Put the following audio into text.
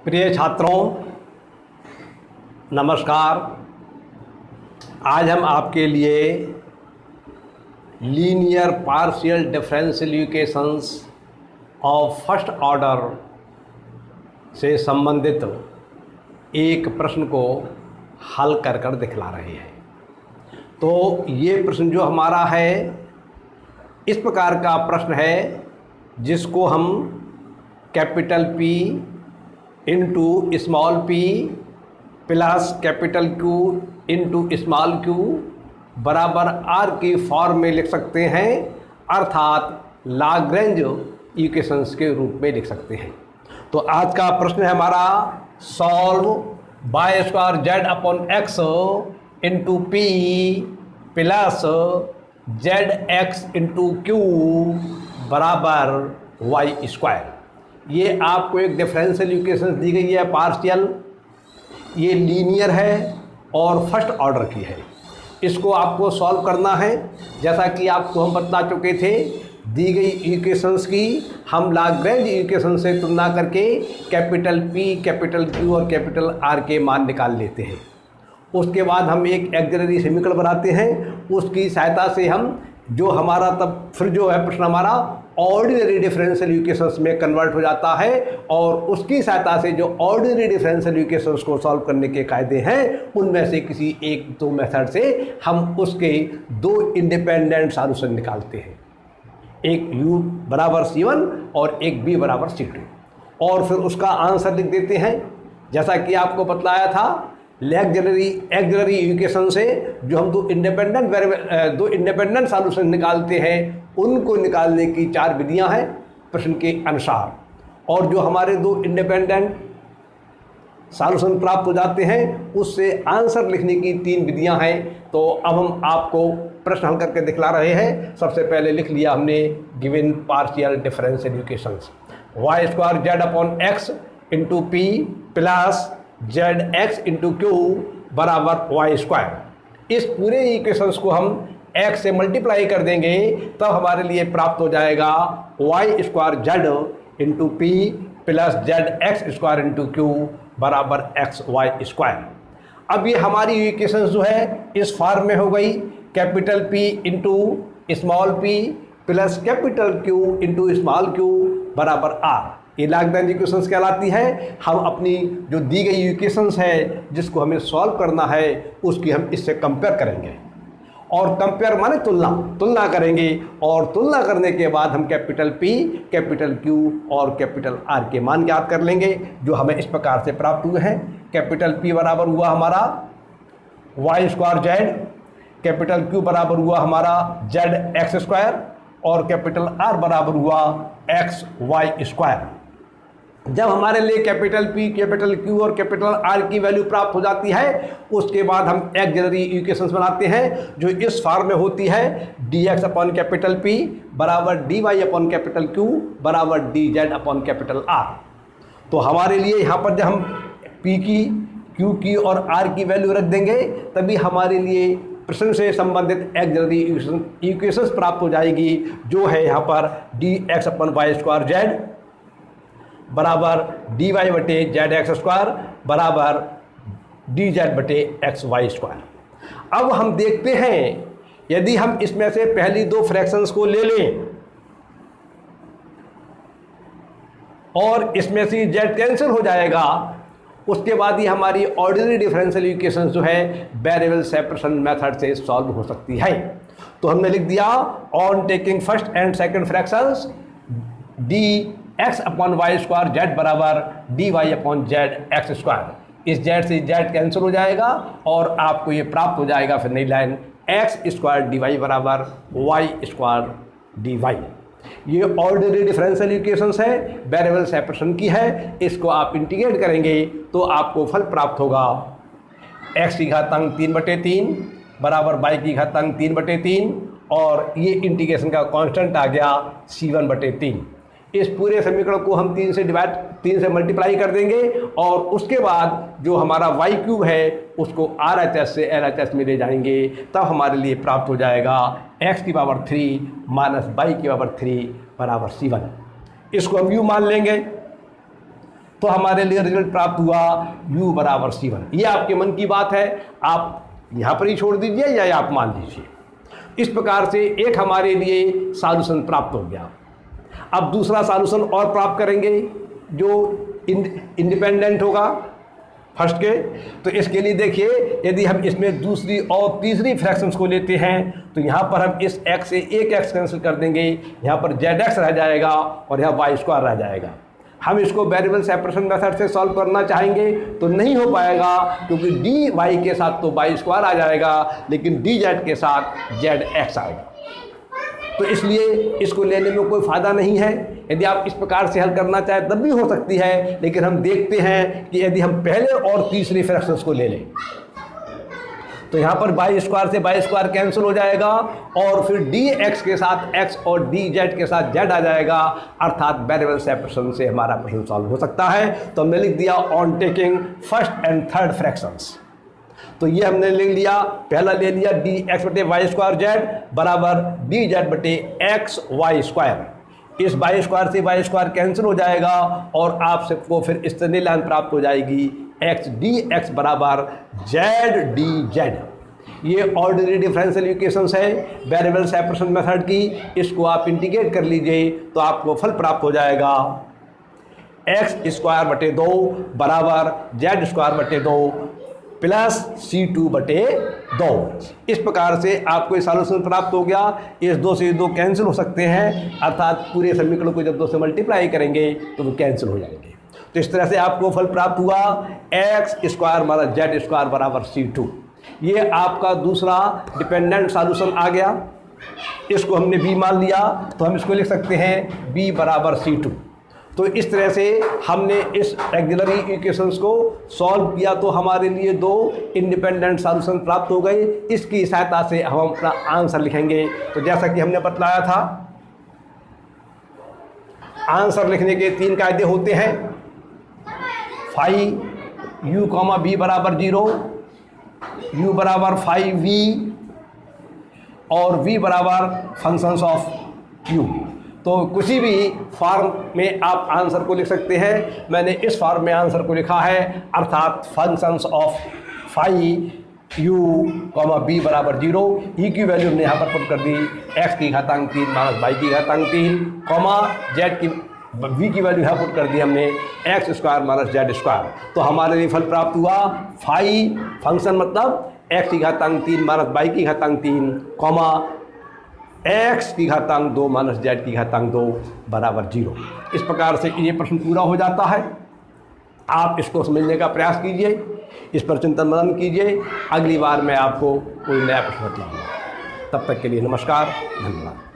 प्रिय छात्रों, नमस्कार। आज हम आपके लिए linear partial differential equations of first order से संबंधित एक प्रश्न को हल कर दिखला रहे हैं। तो ये प्रश्न जो हमारा है, इस प्रकार का प्रश्न है जिसको हम capital P into small p plus capital Q into small q बराबर r की फॉर्म में लिख सकते हैं, अर्थात लाग्रेंज इक्वेशंस के रूप में लिख सकते हैं। तो आज का प्रश्न है हमारा solve by square Z upon X into P plus Z X into Q बराबर वाई स्क्वायर। ये आपको एक डिफरेंशियल इक्वेशन दी गई है पार्शियल, ये लीनियर है और फर्स्ट ऑर्डर की है। इसको आपको सॉल्व करना है। जैसा कि आपको हम बता चुके थे, दी गई इक्वेशंस की हम लाग्रेंज इक्वेशन से तुलना करके कैपिटल P, कैपिटल Q और कैपिटल R के मान निकाल लेते हैं। उसके बाद हम एक ऑक्सिलरी समीकरण बनाते हैं, उसकी सहायता से हम जो हमारा तब फिर जो है प्रश्न हमारा ऑर्डिनरी डिफरेंशियल इक्वेशंस में कन्वर्ट हो जाता है, और उसकी सहायता से जो ऑर्डिनरी डिफरेंशियल इक्वेशंस को सॉल्व करने के कायदे हैं, उनमें से किसी एक दो मेथड से हम उसके दो इंडिपेंडेंट सॉल्यूशन निकालते हैं, एक u बराबर C1 और एक b बराबर C2, और फिर उसका आंसर लिख देते हैं। जैसा कि आपको बतलाया था, ऑक्सिलरी इक्वेशन से जो हम दो इंडिपेंडेंट सॉल्यूशन निकालते हैं, उनको निकालने की चार विधियां हैं प्रश्न के अनुसार, और जो हमारे दो इंडिपेंडेंट सॉल्यूशन प्राप्त हो जाते हैं उससे आंसर लिखने की तीन विधियां हैं। तो अब हम आपको प्रश्न हल करके दिखला रहे हैं। सबसे पहले लिख लिया हमने given partial differential equations, Y square Z upon X into P plus Z X into Q बराबर वाई स्क्वायर। इस पूरे इक्वेशंस को हम x से मल्टीप्लाई कर देंगे, तब हमारे लिए प्राप्त हो जाएगा Y square Z into P plus Z X square into Q बराबर एक्स वाई स्क्वायर। अब ये हमारी इक्वेशंस जो है इस फॉर्म में हो गई, capital P into small p plus capital Q into small q बराबर r। ये लाग्रेंज इक्वेशंस कहलाती है। हम अपनी जो दी गई इक्वेशंस है जिसको हमें सॉल्व करना है, उसकी हम इससे कंपेयर करेंगे, और कंपेयर माने तुलना करेंगे, और तुलना करने के बाद हम कैपिटल P, कैपिटल Q और कैपिटल R के मान ज्ञात कर लेंगे, जो हमें इस प्रकार से प्राप्त हुए हैं। कैपिटल P बराबर हुआ हमारा Y square Z, capital Q बराबर हुआ हमारा जेड एक्स स्क्वायर, और कैपिटल R बराबर हुआ एक्स वाई स्क्वायर। जब हमारे लिए कैपिटल P, कैपिटल Q और कैपिटल R की वैल्यू प्राप्त हो जाती है, उसके बाद हम ऑक्सिलरी इक्वेशंस बनाते हैं जो इस फॉर्म में होती है, dx अपॉन कैपिटल P बराबर dy अपॉन कैपिटल Q बराबर dz अपॉन कैपिटल R। तो हमारे लिए यहाँ पर जब हम P की, Q की और R की वैल्यू रख देंगे, तभी हमारे लिए प्रश्न से संबंधित ऑक्सिलरी इक्वेशंस प्राप्त हो जाएगी, जो है यहाँ पर dx upon Y square Z बराबर dy बटे जेड एक्स स्क्वायर बराबर dz बटे एक्स वाई स्क्वायर। अब हम देखते हैं, यदि हम इसमें से पहली दो फ्रैक्शंस को ले लें और इसमें से z कैंसिल हो जाएगा, उसके बाद ही हमारी ऑर्डिनरी डिफरेंशियल इक्वेशन जो है वेरिएबल सेपरेशन मेथड से सॉल्व हो सकती है। तो हमने लिख दिया, on taking first and second fractions D X upon Y square Z बराबर D Y upon Z X square. इस जेड से जेड कैंसिल हो जाएगा और आपको ये प्राप्त हो जाएगा फिर नई line X square D Y बराबर वाई स्क्वायर डी वाई। ये ऑर्डिनरी डिफरेंशियल इक्वेशंस है, वेरिएबल सेपरेशन की है। इसको आप इंटीग्रेट करेंगे तो आपको फल प्राप्त होगा x की घातांक 3/3 बराबर y की घातांक 3/3, और ये इंटीग्रेशन का कांस्टेंट आ गया C1/3। इस पूरे समीकरण को हम 3 से मल्टीप्लाई कर देंगे, और उसके बाद जो हमारा वाई क्यूब है उसको RHS से LHS में ले जाएंगे, तब हमारे लिए प्राप्त हो जाएगा x की पावर 3 माइनस y की पावर 3 बराबर C1। इसको हम u मान लेंगे। तो हमारे लिए रिजल्ट प्राप्त हुआ u बराबर C1। ये आपके मन की बात है, आप यहाँ पर ही छोड़ दीजिए या आप मान लीजिए। इस प्रकार से एक हमारे लिए सॉल्यूशन प्राप्त हो गया। अब दूसरा सॉल्यूशन और प्राप्त करेंगे जो इंडिपेंडेंट होगा फर्स्ट के। तो इसके लिए देखिए, यदि हम इसमें दूसरी और तीसरी फ्रैक्शंस को लेते हैं तो यहाँ पर हम इस x से एक x कैंसिल कर देंगे, यहाँ पर zx रह जाएगा और यहाँ y² रह जाएगा। हम इसको वेरिएबल सेपरेशन मेथड से सॉल्व करना चाहेंगे तो नहीं हो पाएगा, क्योंकि dy के साथ तो y² आ जाएगा, लेकिन dz के साथ zx आएगा। तो इसलिए इसको लेने में कोई फ़ायदा नहीं है। यदि आप इस प्रकार से हल करना चाहें तब भी हो सकती है, लेकिन हम देखते हैं कि यदि हम पहले और तीसरी फ्रैक्शंस को ले लें तो यहाँ पर y² से y² कैंसिल हो जाएगा और फिर dx के साथ x और dz के साथ z आ जाएगा, अर्थात वेरिएबल सेपरेशन से हमारा प्रश्न सॉल्व हो सकता है। तो हमने लिख दिया on taking first and third fractions. तो ये हमने ले लिया, पहला ले लिया dx बटे y² z बराबर dz बटे xy²। इस y² से y² कैंसिल हो जाएगा और आप सबको फिर इस तरह लाइन प्राप्त हो जाएगी x dx बराबर z dz। ये ऑर्डिनरी डिफरेंशियल इक्वेशंस है वेरिएबल सेपरेशन मेथड की। इसको आप इंटीग्रेट कर लीजिए तो आपको फल प्राप्त हो जाएगा x² बटे 2 बराबर z² बटे 2 प्लस C2 बटे 2। इस प्रकार से आपको ये सॉल्यूशन प्राप्त हो गया। इस 2 से 2 कैंसिल हो सकते हैं, अर्थात पूरे समीकरण को जब 2 से मल्टीप्लाई करेंगे तो वो कैंसिल हो जाएंगे। तो इस तरह से आपको फल प्राप्त हुआ x² माइनस z² बराबर C2। ये आपका दूसरा डिपेंडेंट सॉल्यूशन आ गया। इसको हमने b मान लिया तो हम इसको लिख सकते हैं b बराबर C2। तो इस तरह से हमने इस ऑक्सिलरी इक्वेशंस को सॉल्व किया तो हमारे लिए 2 इंडिपेंडेंट सॉल्यूशन प्राप्त हो गए। इसकी सहायता से हम अपना आंसर लिखेंगे। तो जैसा कि हमने बतलाया था, आंसर लिखने के 3 कायदे होते हैं। फाई u, b बराबर 0, u बराबर फाई v और v बराबर फंक्शंस ऑफ u। तो किसी भी फॉर्म में आप आंसर को लिख सकते हैं। मैंने इस फॉर्म में आंसर को लिखा है, अर्थात functions of phi u, b बराबर 0। ई की वैल्यू हमने यहाँ पर पुट कर दी x की घातांक 3 माइनस y की घातांक 3, z की v की वैल्यू यहाँ पुट कर दी हमने x² माइनस z²। तो हमारे लिए फल प्राप्त हुआ फाई फंक्शन मतलब x की घातांक 3 माइनस y की घातांक 3, x की घातांक 2 माइनस z की घातांक 2 बराबर 0। इस प्रकार से ये प्रश्न पूरा हो जाता है। आप इसको समझने का प्रयास कीजिए, इस पर चिंतन मनन कीजिए। अगली बार मैं आपको कोई नया प्रश्न बताऊंगा। तब तक के लिए नमस्कार, धन्यवाद।